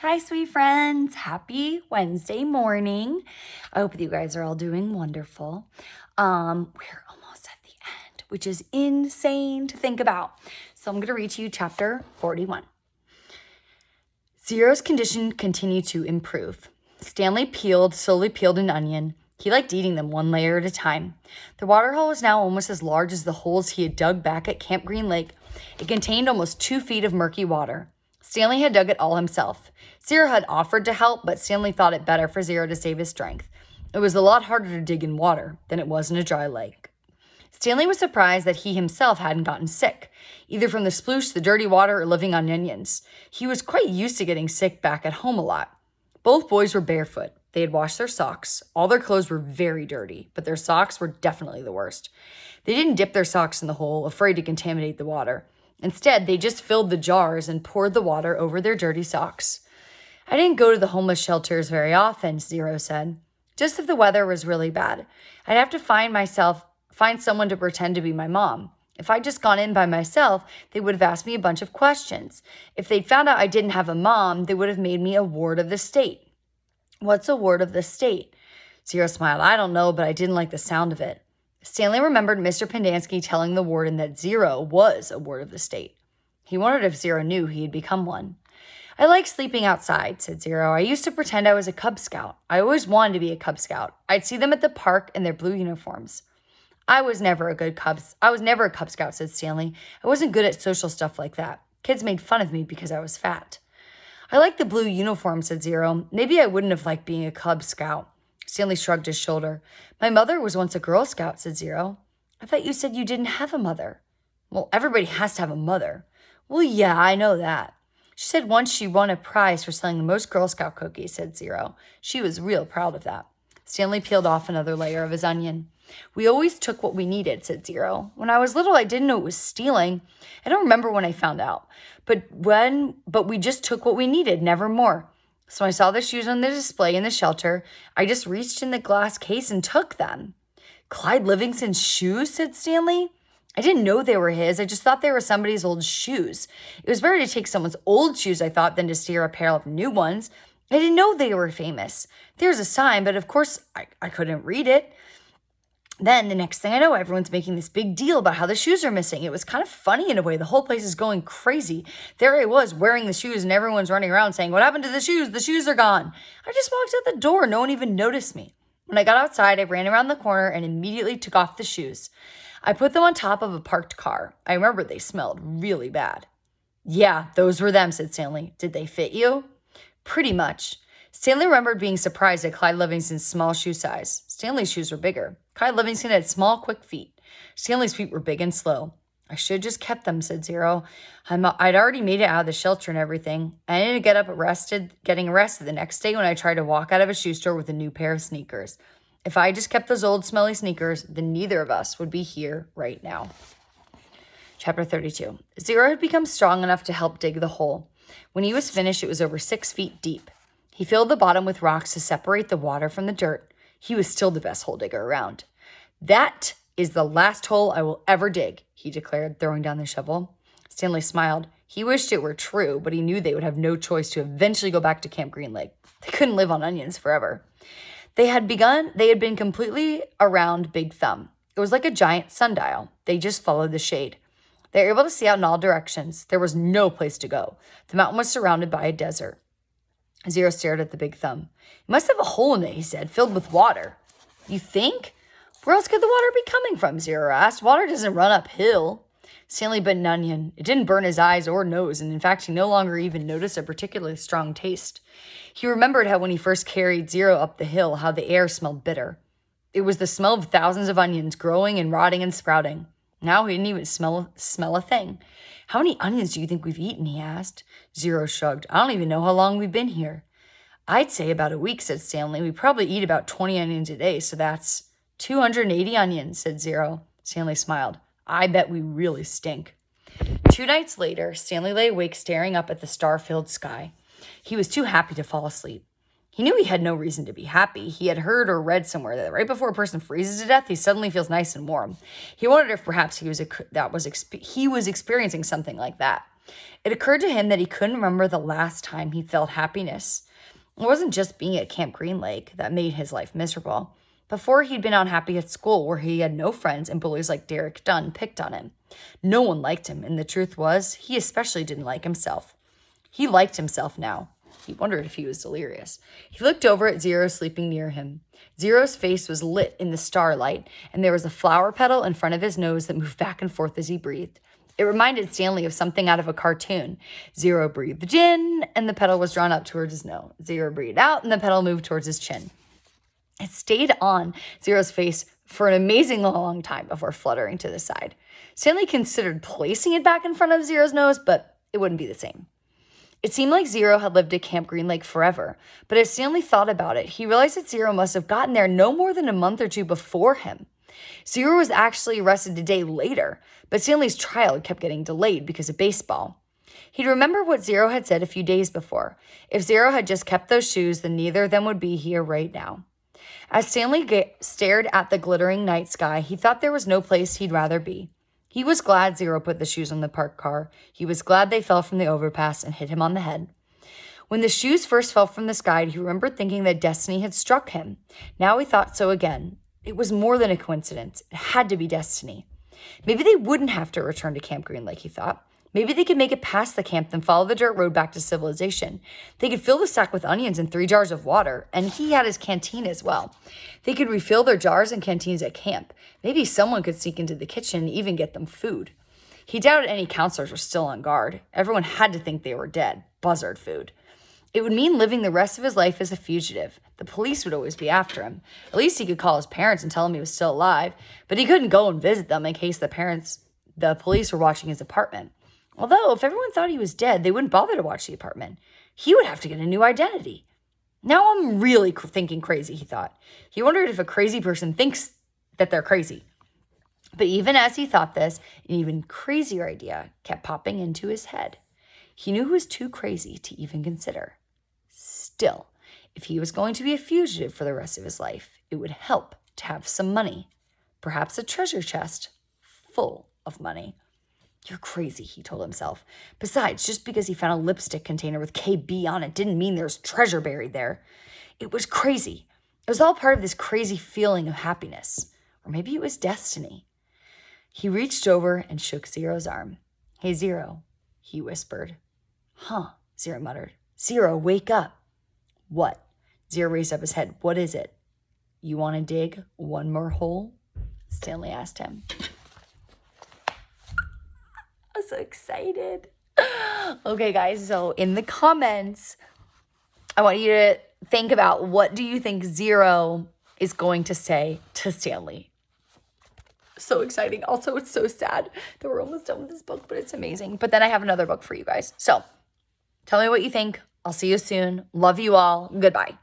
Hi, sweet friends. Happy Wednesday morning. I hope that you guys are all doing wonderful. We're almost at the end, which is insane to think about. So I'm going to read to you chapter 41. Zero's condition continued to improve. Stanley slowly peeled an onion. He liked eating them one layer at a time. The water hole was now almost as large as the holes he had dug back at Camp Green Lake. It contained almost 2 feet of murky water. Stanley had dug it all himself. Zero had offered to help, but Stanley thought it better for Zero to save his strength. It was a lot harder to dig in water than it was in a dry lake. Stanley was surprised that he himself hadn't gotten sick, either from the sploosh, the dirty water, or living on onions. He was quite used to getting sick back at home a lot. Both boys were barefoot. They had washed their socks. All their clothes were very dirty, but their socks were definitely the worst. They didn't dip their socks in the hole, afraid to contaminate the water. Instead, they just filled the jars and poured the water over their dirty socks. I didn't go to the homeless shelters very often, Zero said. Just if the weather was really bad. I'd have to find someone to pretend to be my mom. If I'd just gone in by myself, they would have asked me a bunch of questions. If they'd found out I didn't have a mom, they would have made me a ward of the state. What's a ward of the state? Zero smiled. I don't know, but I didn't like the sound of it. Stanley remembered Mr. Pendanski telling the warden that Zero was a ward of the state. He wondered if Zero knew he had become one. I like sleeping outside, said Zero. I used to pretend I was a Cub Scout. I always wanted to be a Cub Scout. I'd see them at the park in their blue uniforms. I was never a Cub Scout, said Stanley. I wasn't good at social stuff like that. Kids made fun of me because I was fat. I like the blue uniform, said Zero. Maybe I wouldn't have liked being a Cub Scout. Stanley shrugged his shoulder. My mother was once a Girl Scout, said Zero. I thought you said you didn't have a mother. Well, everybody has to have a mother. Well, yeah, I know that. She said once she won a prize for selling the most Girl Scout cookies, said Zero. She was real proud of that. Stanley peeled off another layer of his onion. We always took what we needed, said Zero. When I was little, I didn't know it was stealing. I don't remember when I found out. But we just took what we needed, never more. So I saw the shoes on the display in the shelter. I just reached in the glass case and took them. Clyde Livingston's shoes, said Stanley. I didn't know they were his. I just thought they were somebody's old shoes. It was better to take someone's old shoes, I thought, than to steal a pair of new ones. I didn't know they were famous. There's a sign, but of course I couldn't read it. Then the next thing I know, everyone's making this big deal about how the shoes are missing. It was kind of funny in a way. The whole place is going crazy. There I was wearing the shoes and everyone's running around saying, what happened to the shoes? The shoes are gone. I just walked out the door. No one even noticed me. When I got outside, I ran around the corner and immediately took off the shoes. I put them on top of a parked car. I remember they smelled really bad. Yeah, those were them, said Stanley. Did they fit you? Pretty much. Stanley remembered being surprised at Clyde Livingston's small shoe size. Stanley's shoes were bigger. Clyde Livingston had small, quick feet. Stanley's feet were big and slow. I should have just kept them, said Zero. I'd already made it out of the shelter and everything. I ended up getting arrested the next day when I tried to walk out of a shoe store with a new pair of sneakers. If I just kept those old smelly sneakers, then neither of us would be here right now. Chapter 32. Zero had become strong enough to help dig the hole. When he was finished, it was over 6 feet deep. He filled the bottom with rocks to separate the water from the dirt. He was still the best hole digger around. That is the last hole I will ever dig, he declared, throwing down the shovel. Stanley smiled. He wished it were true, but he knew they would have no choice to eventually go back to Camp Green Lake. They couldn't live on onions forever. They had been completely around Big Thumb. It was like a giant sundial. They just followed the shade. They were able to see out in all directions. There was no place to go. The mountain was surrounded by a desert. Zero stared at the Big Thumb. It must have a hole in it, he said, filled with water. You think? Where else could the water be coming from? Zero asked. Water doesn't run uphill. Stanley bit an onion. It didn't burn his eyes or nose, and in fact, he no longer even noticed a particularly strong taste. He remembered how when he first carried Zero up the hill, how the air smelled bitter. It was the smell of thousands of onions growing and rotting and sprouting. Now he didn't even smell a thing. How many onions do you think we've eaten? He asked. Zero shrugged. I don't even know how long we've been here. I'd say about a week, said Stanley. We probably eat about 20 onions a day, so that's 280 onions, said Zero. Stanley smiled. I bet we really stink. 2 nights later, Stanley lay awake staring up at the star-filled sky. He was too happy to fall asleep. He knew he had no reason to be happy. He had heard or read somewhere that right before a person freezes to death, he suddenly feels nice and warm. He wondered if perhaps he was experiencing something like that. It occurred to him that he couldn't remember the last time he felt happiness. It wasn't just being at Camp Green Lake that made his life miserable. Before, he'd been unhappy at school where he had no friends and bullies like Derek Dunn picked on him. No one liked him, and the truth was, he especially didn't like himself. He liked himself now. He wondered if he was delirious. He looked over at Zero sleeping near him. Zero's face was lit in the starlight, and there was a flower petal in front of his nose that moved back and forth as he breathed. It reminded Stanley of something out of a cartoon. Zero breathed in, and the petal was drawn up towards his nose. Zero breathed out, and the petal moved towards his chin. It stayed on Zero's face for an amazing long time before fluttering to the side. Stanley considered placing it back in front of Zero's nose, but it wouldn't be the same. It seemed like Zero had lived at Camp Green Lake forever, but as Stanley thought about it, he realized that Zero must have gotten there no more than a month or two before him. Zero was actually arrested a day later, but Stanley's trial kept getting delayed because of baseball. He'd remember what Zero had said a few days before. If Zero had just kept those shoes, then neither of them would be here right now. As Stanley stared at the glittering night sky, he thought there was no place he'd rather be. He was glad Zero put the shoes on the parked car. He was glad they fell from the overpass and hit him on the head. When the shoes first fell from the sky, he remembered thinking that destiny had struck him. Now he thought so again. It was more than a coincidence. It had to be destiny. Maybe they wouldn't have to return to Camp Green Lake, he thought. Maybe they could make it past the camp, then follow the dirt road back to civilization. They could fill the sack with onions and 3 jars of water, and he had his canteen as well. They could refill their jars and canteens at camp. Maybe someone could sneak into the kitchen and even get them food. He doubted any counselors were still on guard. Everyone had to think they were dead. Buzzard food. It would mean living the rest of his life as a fugitive. The police would always be after him. At least he could call his parents and tell them he was still alive, but he couldn't go and visit them in case the police were watching his apartment. Although, if everyone thought he was dead, they wouldn't bother to watch the apartment. He would have to get a new identity. Now I'm really thinking crazy, he thought. He wondered if a crazy person thinks that they're crazy. But even as he thought this, an even crazier idea kept popping into his head. He knew it was too crazy to even consider. Still, if he was going to be a fugitive for the rest of his life, it would help to have some money. Perhaps a treasure chest full of money. You're crazy, he told himself. Besides, just because he found a lipstick container with KB on it didn't mean there's treasure buried there. It was crazy. It was all part of this crazy feeling of happiness. Or maybe it was destiny. He reached over and shook Zero's arm. Hey, Zero, he whispered. Huh, Zero muttered. Zero, wake up. What? Zero raised up his head. What is it? You want to dig one more hole? Stanley asked him. I'm so excited. Okay, guys, so in the comments, I want you to think about what do you think Zero is going to say to Stanley. So exciting. Also, it's so sad that we're almost done with this book, but it's amazing. But then I have another book for you guys. So tell me what you think. I'll see you soon. Love you all. Goodbye.